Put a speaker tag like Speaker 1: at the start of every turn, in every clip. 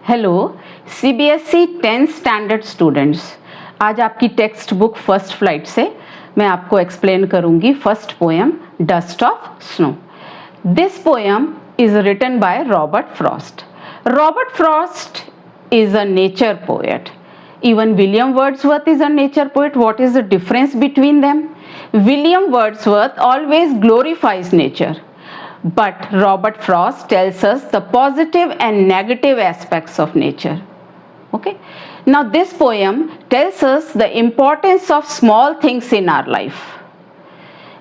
Speaker 1: Hello CBSE 10th standard students, आज आपकी text book first flight से मैं आपको एक्सप्लेन करूंगी first poem dust of snow. This poem is written by Robert Frost. Robert Frost is a nature poet. Even William Wordsworth is a nature poet. What is the difference between them? William Wordsworth always glorifies nature, but Robert Frost tells us the positive and negative aspects of nature. Okay, now this poem tells us the importance of small things in our life.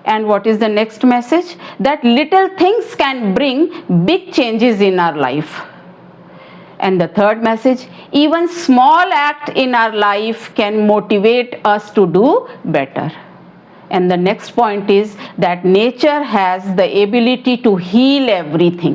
Speaker 1: And what is the next message? That little things can bring big changes in our life. And the third message, even small act in our life can motivate us to do better. And the next point is that nature has the ability to heal everything.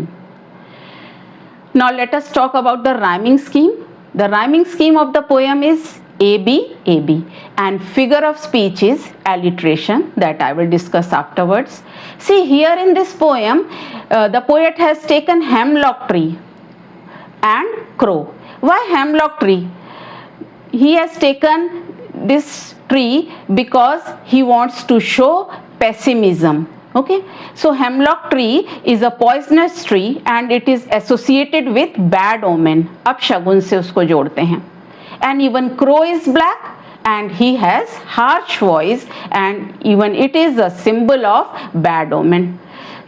Speaker 1: Now let us talk about the rhyming scheme. The rhyming scheme of the poem is AB, AB, and figure of speech is alliteration that I will discuss afterwards. See, here in this poem, the poet has taken hemlock tree and crow. Why hemlock tree? He has taken this tree because he wants to show pessimism. Okay, so hemlock tree is a poisonous tree and it is associated with bad omen. अपशगुन से उसको जोड़ते हैं. And even crow is black and he has harsh voice and even it is a symbol of bad omen.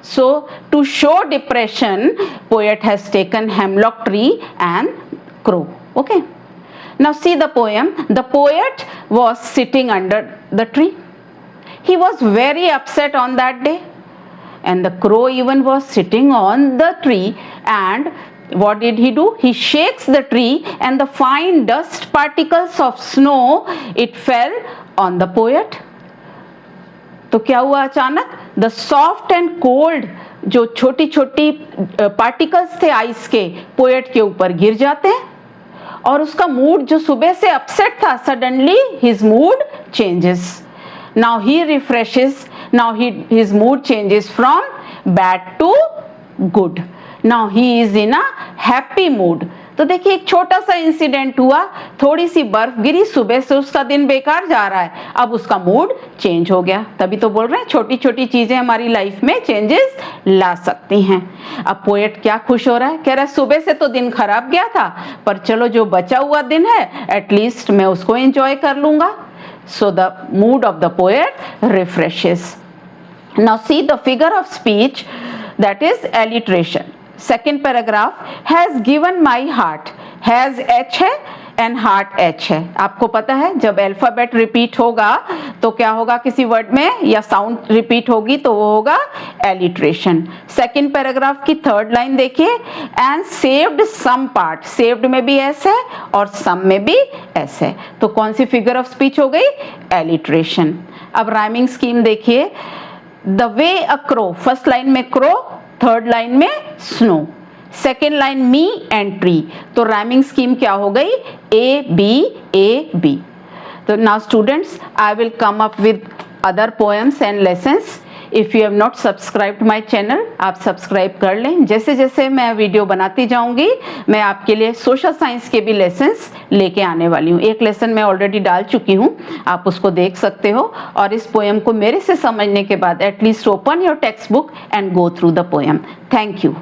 Speaker 1: So to show depression, poet has taken hemlock tree and crow. Okay, now see the poem. The poet was sitting under the tree. He was very upset on that day, and the crow even was sitting on the tree. And what did he do? He shakes the tree and the fine dust particles of snow, it fell on the poet. तो क्या हुआ अचानक? The soft and cold जो छोटी छोटी particles थे ice के, poet के ऊपर गिर जाते हैं और उसका मूड जो सुबह से अपसेट था, suddenly his mood changes. Now he refreshes. Now his mood changes from bad to good. Now he is in a happy mood. तो देखिए, एक छोटा सा इंसिडेंट हुआ, थोड़ी सी बर्फ गिरी, सुबह से उसका दिन बेकार जा रहा है, अब उसका मूड चेंज हो गया. तभी तो बोल रहे हैं छोटी छोटी चीजें हमारी लाइफ में चेंजेस ला सकती हैं. अब पोएट क्या खुश हो रहा है, कह रहा है सुबह से तो दिन खराब गया था, पर चलो जो बचा हुआ दिन है एटलीस्ट मैं उसको एंजॉय कर लूंगा. So the mood off the poet refreshes. Now see the figure of speech, that is alliteration. Second paragraph, has given my heart. has H है and heart H है. आपको पता है जब अल्फाबेट रिपीट होगा तो क्या होगा किसी वर्ड में, या साउंड रिपीट होगी तो वो होगा एलिट्रेशन. सेकेंड पैराग्राफ की थर्ड लाइन देखिए, and saved some part. Saved में भी एस है और सम में भी एस है, तो कौन सी फिगर ऑफ स्पीच हो गई? एलिट्रेशन. अब राइमिंग स्कीम देखिए. The way a crow, first line में क्रो, थर्ड लाइन में snow, second line me and tree. तो राइमिंग स्कीम क्या हो गई? A B. तो now students, I will come up with other poems and lessons. If you have not subscribed my channel, आप subscribe कर लें. जैसे जैसे मैं वीडियो बनाती जाऊंगी मैं आपके लिए सोशल साइंस के भी लेसन्स लेके आने वाली हूँ. एक लेसन मैं ऑलरेडी डाल चुकी हूँ, आप उसको देख सकते हो. और इस पोएम को मेरे से समझने के बाद at least open your text book and go through the poem. Thank you.